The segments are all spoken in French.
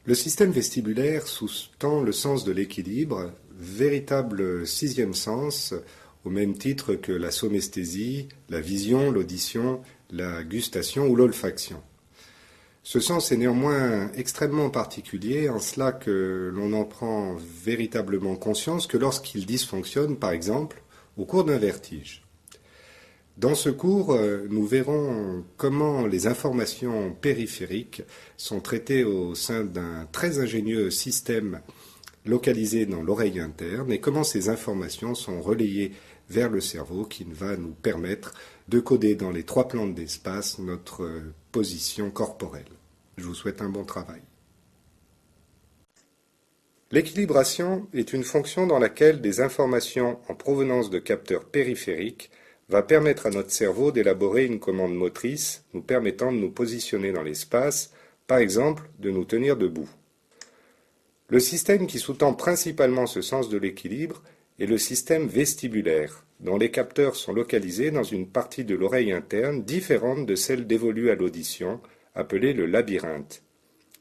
Le système vestibulaire sous-tend le sens de l'équilibre, véritable sixième sens, au même titre que la somesthésie, la vision, l'audition, la gustation ou l'olfaction. Ce sens est néanmoins extrêmement particulier, en cela que l'on n'en prend véritablement conscience que lorsqu'il dysfonctionne, par exemple, au cours d'un vertige. Dans ce cours, nous verrons comment les informations périphériques sont traitées au sein d'un très ingénieux système localisé dans l'oreille interne et comment ces informations sont relayées vers le cerveau qui va nous permettre de coder dans les trois plans d'espace notre position corporelle. Je vous souhaite un bon travail. L'équilibration est une fonction dans laquelle des informations en provenance de capteurs périphériques va permettre à notre cerveau d'élaborer une commande motrice nous permettant de nous positionner dans l'espace, par exemple de nous tenir debout. Le système qui sous-tend principalement ce sens de l'équilibre est le système vestibulaire, dont les capteurs sont localisés dans une partie de l'oreille interne différente de celle dévolue à l'audition, appelée le labyrinthe.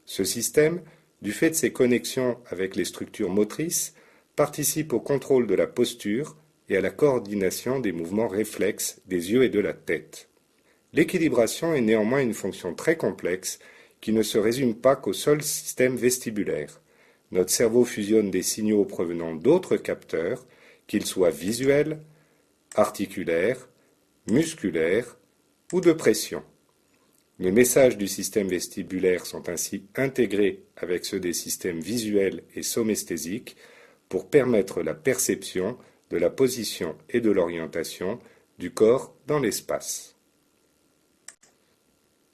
Ce système, du fait de ses connexions avec les structures motrices, participe au contrôle de la posture et à la coordination des mouvements réflexes des yeux et de la tête. L'équilibration est néanmoins une fonction très complexe qui ne se résume pas qu'au seul système vestibulaire. Notre cerveau fusionne des signaux provenant d'autres capteurs, qu'ils soient visuels, articulaires, musculaires ou de pression. Les messages du système vestibulaire sont ainsi intégrés avec ceux des systèmes visuels et somesthésiques pour permettre la perception de la position et de l'orientation du corps dans l'espace.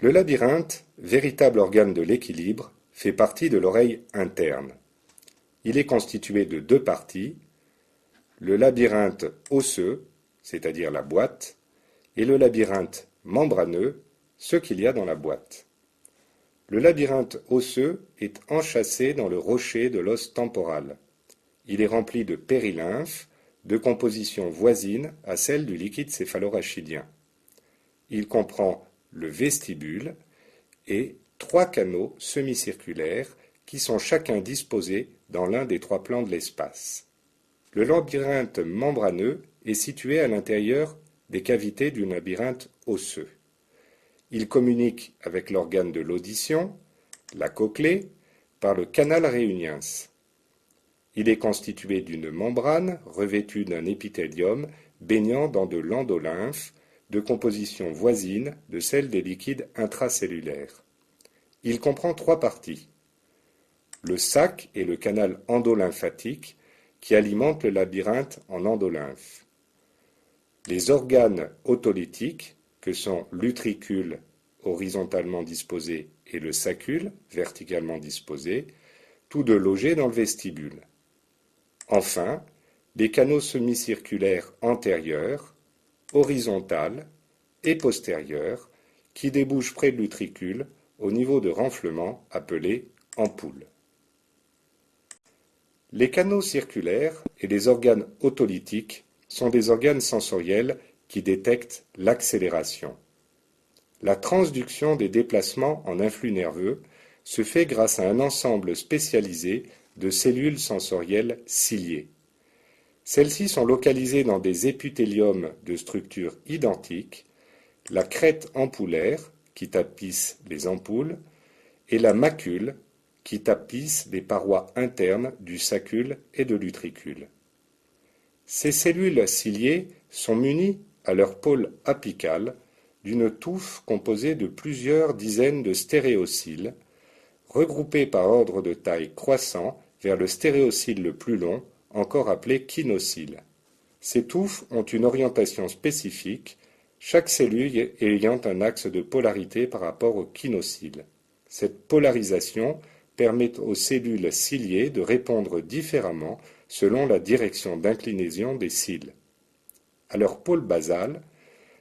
Le labyrinthe, véritable organe de l'équilibre, fait partie de l'oreille interne. Il est constitué de deux parties, le labyrinthe osseux, c'est-à-dire la boîte, et le labyrinthe membraneux, ce qu'il y a dans la boîte. Le labyrinthe osseux est enchâssé dans le rocher de l'os temporal. Il est rempli de périlymphe, de composition voisine à celle du liquide céphalorachidien. Il comprend le vestibule et trois canaux semi-circulaires qui sont chacun disposés dans l'un des trois plans de l'espace. Le labyrinthe membraneux est situé à l'intérieur des cavités du labyrinthe osseux. Il communique avec l'organe de l'audition, la cochlée, par le canal réunien. Il est constitué d'une membrane revêtue d'un épithélium baignant dans de l'endolymphe, de composition voisine de celle des liquides intracellulaires. Il comprend trois parties. Le sac et le canal endolymphatique qui alimentent le labyrinthe en endolymphe. Les organes autolytiques que sont l'utricule horizontalement disposé et le sacule verticalement disposé, tous deux logés dans le vestibule. Enfin, les canaux semi-circulaires antérieurs, horizontales et postérieurs qui débouchent près de l'utricule au niveau de renflement appelé ampoule. Les canaux circulaires et les organes autolytiques sont des organes sensoriels qui détectent l'accélération. La transduction des déplacements en influx nerveux se fait grâce à un ensemble spécialisé de cellules sensorielles ciliées. Celles-ci sont localisées dans des épithéliums de structure identique, la crête ampoulaire qui tapisse les ampoules et la macule qui tapisse les parois internes du sacule et de l'utricule. Ces cellules ciliées sont munies à leur pôle apical d'une touffe composée de plusieurs dizaines de stéréocils, regroupés par ordre de taille croissant vers le stéréocyle le plus long, encore appelé kinocyle. Ces touffes ont une orientation spécifique, chaque cellule ayant un axe de polarité par rapport au kinocyle. Cette polarisation permet aux cellules ciliées de répondre différemment selon la direction d'inclinaison des cils. À leur pôle basal,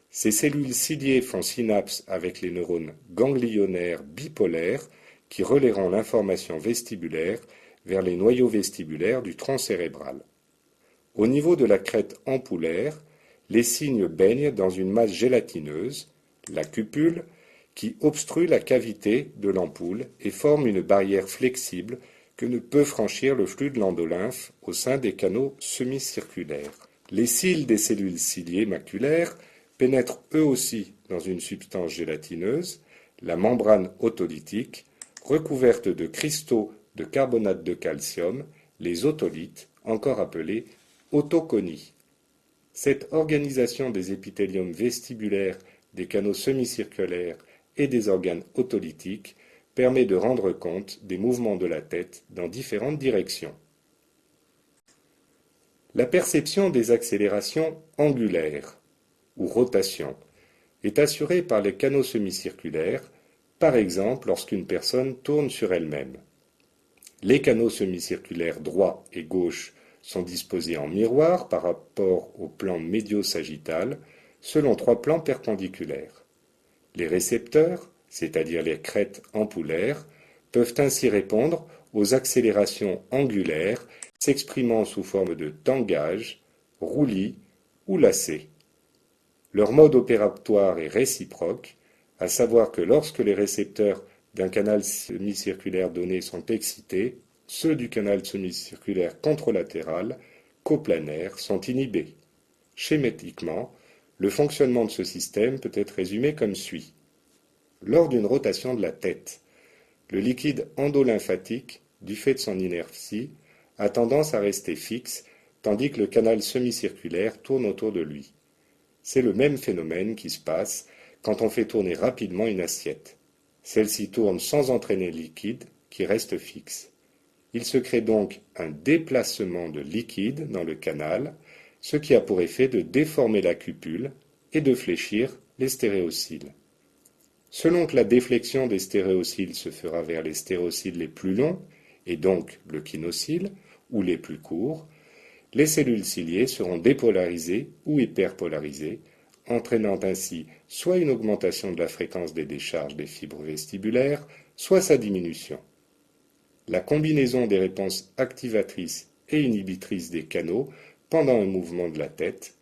ces cellules ciliées font synapse avec les neurones ganglionnaires bipolaires qui relayeront l'information vestibulaire vers les noyaux vestibulaires du tronc cérébral. Au niveau de la crête ampoulaire, les signes baignent dans une masse gélatineuse, la cupule, qui obstrue la cavité de l'ampoule et forme une barrière flexible que ne peut franchir le flux de l'endolymphe au sein des canaux semi-circulaires. Les cils des cellules ciliées maculaires pénètrent eux aussi dans une substance gélatineuse, la membrane autolytique, recouverte de cristaux de carbonate de calcium, les otolithes, encore appelés otoconies. Cette organisation des épithéliums vestibulaires, des canaux semi-circulaires et des organes otolithiques permet de rendre compte des mouvements de la tête dans différentes directions. La perception des accélérations angulaires ou rotations est assurée par les canaux semi-circulaires, par exemple lorsqu'une personne tourne sur elle-même. Les canaux semi-circulaires droit et gauche sont disposés en miroir par rapport au plan médio-sagittal selon 3 plans perpendiculaires. Les récepteurs, c'est-à-dire les crêtes ampoulaires, peuvent ainsi répondre aux accélérations angulaires s'exprimant sous forme de tangage, roulis ou lacets. Leur mode opératoire est réciproque, à savoir que lorsque les récepteurs d'un canal semi-circulaire donné sont excités, ceux du canal semi-circulaire contralatéral, coplanaire, sont inhibés. Schématiquement, le fonctionnement de ce système peut être résumé comme suit. Lors d'une rotation de la tête, le liquide endolymphatique, du fait de son inertie, a tendance à rester fixe, tandis que le canal semi-circulaire tourne autour de lui. C'est le même phénomène qui se passe quand on fait tourner rapidement une assiette. Celle-ci tourne sans entraîner le liquide, qui reste fixe. Il se crée donc un déplacement de liquide dans le canal, ce qui a pour effet de déformer la cupule et de fléchir les stéréociles. Selon que la déflexion des stéréociles se fera vers les stéréociles les plus longs, et donc le kinocyle, ou les plus courts, les cellules ciliées seront dépolarisées ou hyperpolarisées, entraînant ainsi soit une augmentation de la fréquence des décharges des fibres vestibulaires, soit sa diminution. La combinaison des réponses activatrices et inhibitrices des canaux pendant un mouvement de la tête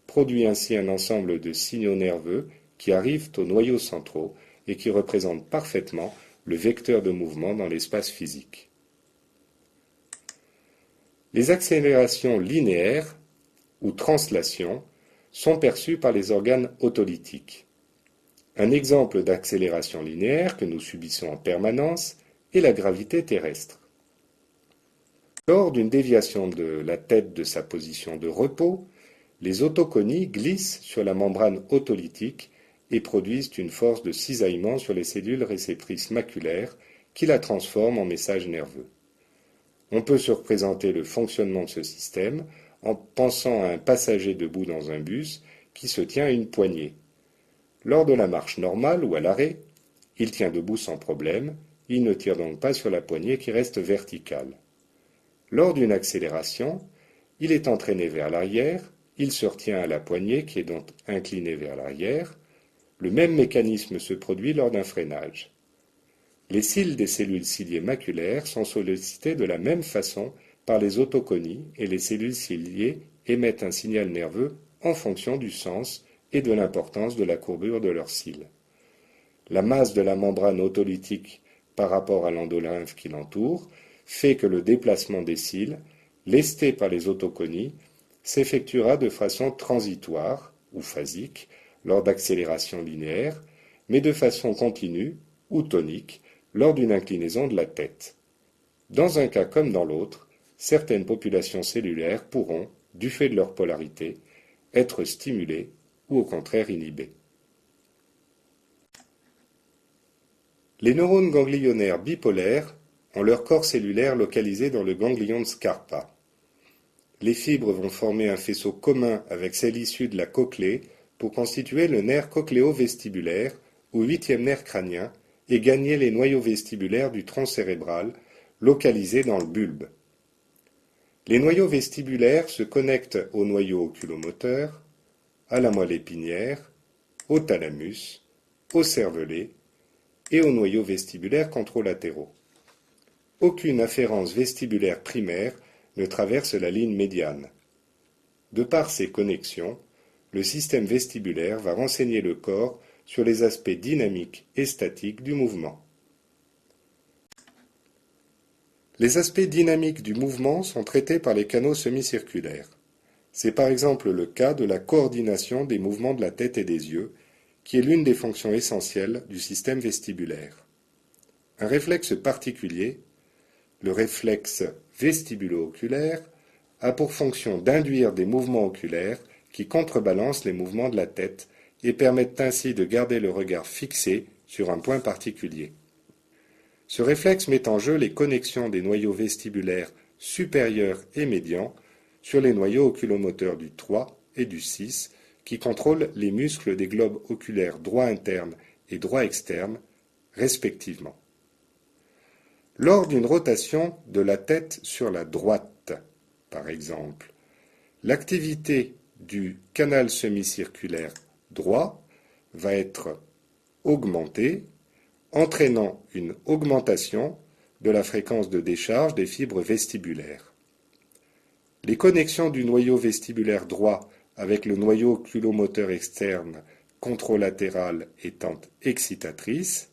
produit ainsi un ensemble de signaux nerveux qui arrivent aux noyaux centraux et qui représentent parfaitement le vecteur de mouvement dans l'espace physique. Les accélérations linéaires ou translations sont perçues par les organes otolithiques. Un exemple d'accélération linéaire que nous subissons en permanence est la gravité terrestre. Lors d'une déviation de la tête de sa position de repos, les otoconies glissent sur la membrane otolithique et produisent une force de cisaillement sur les cellules réceptrices maculaires qui la transforment en message nerveux. On peut se représenter le fonctionnement de ce système en pensant à un passager debout dans un bus qui se tient à une poignée. Lors de la marche normale ou à l'arrêt, il tient debout sans problème, il ne tire donc pas sur la poignée qui reste verticale. Lors d'une accélération, il est entraîné vers l'arrière, il se retient à la poignée qui est donc inclinée vers l'arrière. Le même mécanisme se produit lors d'un freinage. Les cils des cellules ciliées maculaires sont sollicités de la même façon par les otoconies et les cellules ciliées émettent un signal nerveux en fonction du sens et de l'importance de la courbure de leurs cils. La masse de la membrane otolithique par rapport à l'endolymphe qui l'entoure fait que le déplacement des cils, lesté par les otoconies, s'effectuera de façon transitoire ou phasique lors d'accélérations linéaires, mais de façon continue ou tonique lors d'une inclinaison de la tête. Dans un cas comme dans l'autre, certaines populations cellulaires pourront, du fait de leur polarité, être stimulées ou au contraire inhibées. Les neurones ganglionnaires bipolaires ont leur corps cellulaire localisé dans le ganglion de Scarpa. Les fibres vont former un faisceau commun avec celle issue de la cochlée pour constituer le nerf cochléo-vestibulaire ou 8e nerf crânien et gagner les noyaux vestibulaires du tronc cérébral localisés dans le bulbe. Les noyaux vestibulaires se connectent aux noyaux oculomoteurs, à la moelle épinière, au thalamus, au cervelet et aux noyaux vestibulaires contralatéraux. Aucune afférence vestibulaire primaire ne traverse la ligne médiane. De par ces connexions, le système vestibulaire va renseigner le corps sur les aspects dynamiques et statiques du mouvement. Les aspects dynamiques du mouvement sont traités par les canaux semi-circulaires. C'est par exemple le cas de la coordination des mouvements de la tête et des yeux, qui est l'une des fonctions essentielles du système vestibulaire. Un réflexe particulier, le réflexe vestibulo-oculaire, a pour fonction d'induire des mouvements oculaires qui contrebalancent les mouvements de la tête et permettent ainsi de garder le regard fixé sur un point particulier. Ce réflexe met en jeu les connexions des noyaux vestibulaires supérieurs et médians sur les noyaux oculomoteurs du 3 et du 6 qui contrôlent les muscles des globes oculaires droit interne et droit externe, respectivement. Lors d'une rotation de la tête sur la droite, par exemple, l'activité du canal semi-circulaire droit va être augmentée, entraînant une augmentation de la fréquence de décharge des fibres vestibulaires. Les connexions du noyau vestibulaire droit avec le noyau oculomoteur externe contralatéral étant excitatrices,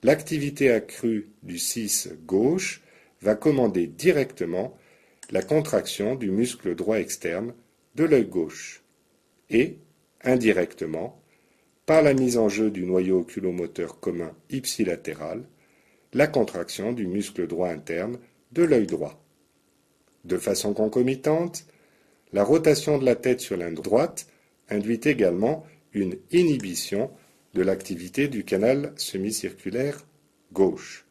l'activité accrue du 6 gauche va commander directement la contraction du muscle droit externe de l'œil gauche et, indirectement, par la mise en jeu du noyau oculomoteur commun ipsilatéral, la contraction du muscle droit interne de l'œil droit. De façon concomitante, la rotation de la tête sur l'inde droite induit également une inhibition de l'activité du canal semi-circulaire gauche.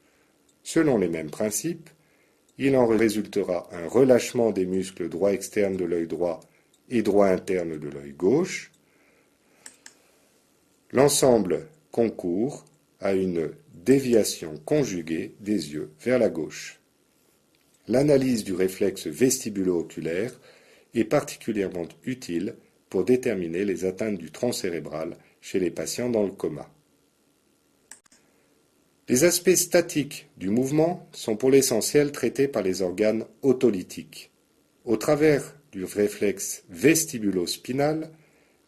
Selon les mêmes principes, il en résultera un relâchement des muscles droit externe de l'œil droit et droit interne de l'œil gauche. L'ensemble concourt à une déviation conjuguée des yeux vers la gauche. L'analyse du réflexe vestibulo-oculaire est particulièrement utile pour déterminer les atteintes du tronc cérébral chez les patients dans le coma. Les aspects statiques du mouvement sont pour l'essentiel traités par les organes otolytiques. Au travers du réflexe vestibulo-spinal,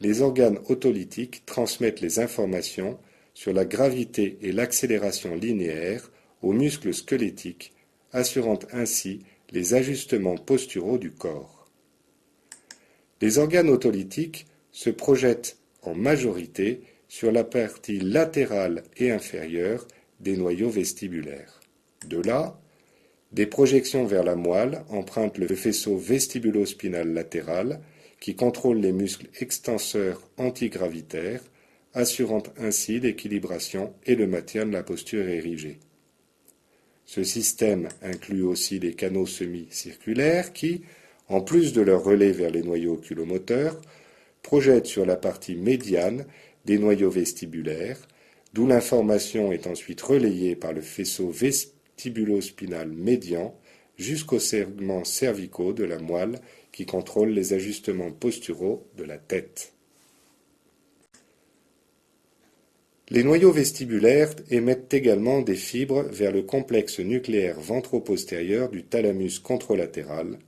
les organes otolytiques transmettent les informations sur la gravité et l'accélération linéaire aux muscles squelettiques, assurant ainsi les ajustements posturaux du corps. Les organes otolytiques se projettent en majorité sur la partie latérale et inférieure des noyaux vestibulaires. De là, des projections vers la moelle empruntent le faisceau vestibulo-spinal latéral qui contrôle les muscles extenseurs antigravitaires, assurant ainsi l'équilibration et le maintien de la posture érigée. Ce système inclut aussi les canaux semi-circulaires qui, en plus de leur relais vers les noyaux oculomoteurs, projettent sur la partie médiane des noyaux vestibulaires, d'où l'information est ensuite relayée par le faisceau vestibulo-spinal médian jusqu'aux segments cervicaux de la moelle qui contrôlent les ajustements posturaux de la tête. Les noyaux vestibulaires émettent également des fibres vers le complexe nucléaire ventro-postérieur du thalamus contralatéral,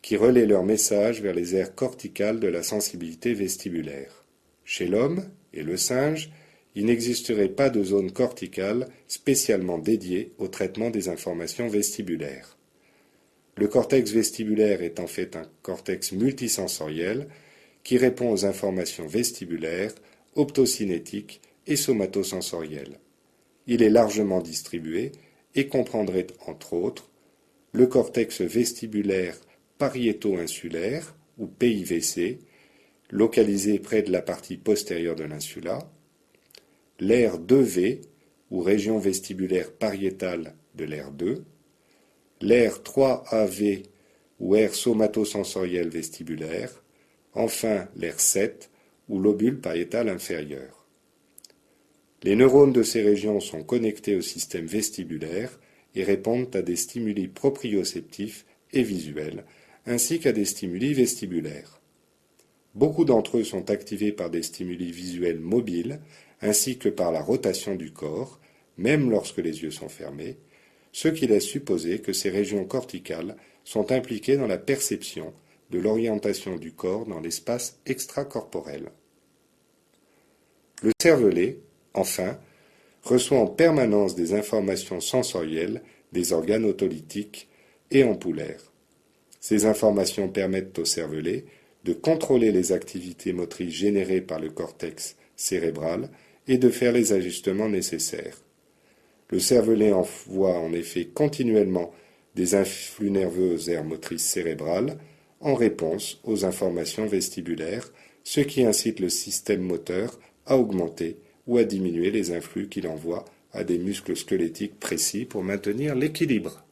qui relaie leur message vers les aires corticales de la sensibilité vestibulaire. Chez l'homme et le singe, il n'existerait pas de zone corticale spécialement dédiée au traitement des informations vestibulaires. Le cortex vestibulaire est en fait un cortex multisensoriel qui répond aux informations vestibulaires, optocinétiques et somatosensorielles. Il est largement distribué et comprendrait entre autres le cortex vestibulaire pariéto-insulaire ou PIVC, localisé près de la partie postérieure de l'insula, l'aire 2V ou région vestibulaire pariétale de l'aire 2, l'aire 3AV ou aire somatosensorielle vestibulaire, enfin l'aire 7 ou lobule pariétal inférieur. Les neurones de ces régions sont connectés au système vestibulaire et répondent à des stimuli proprioceptifs et visuels, ainsi qu'à des stimuli vestibulaires. Beaucoup d'entre eux sont activés par des stimuli visuels mobiles, ainsi que par la rotation du corps, même lorsque les yeux sont fermés, ce qui laisse supposer que ces régions corticales sont impliquées dans la perception de l'orientation du corps dans l'espace extracorporel. Le cervelet, enfin, reçoit en permanence des informations sensorielles des organes autolytiques et ampoullaires. Ces informations permettent au cervelet de contrôler les activités motrices générées par le cortex cérébral et de faire les ajustements nécessaires. Le cervelet envoie en effet continuellement des influx nerveux aux aires motrices cérébrales en réponse aux informations vestibulaires, ce qui incite le système moteur à augmenter ou à diminuer les influx qu'il envoie à des muscles squelettiques précis pour maintenir l'équilibre.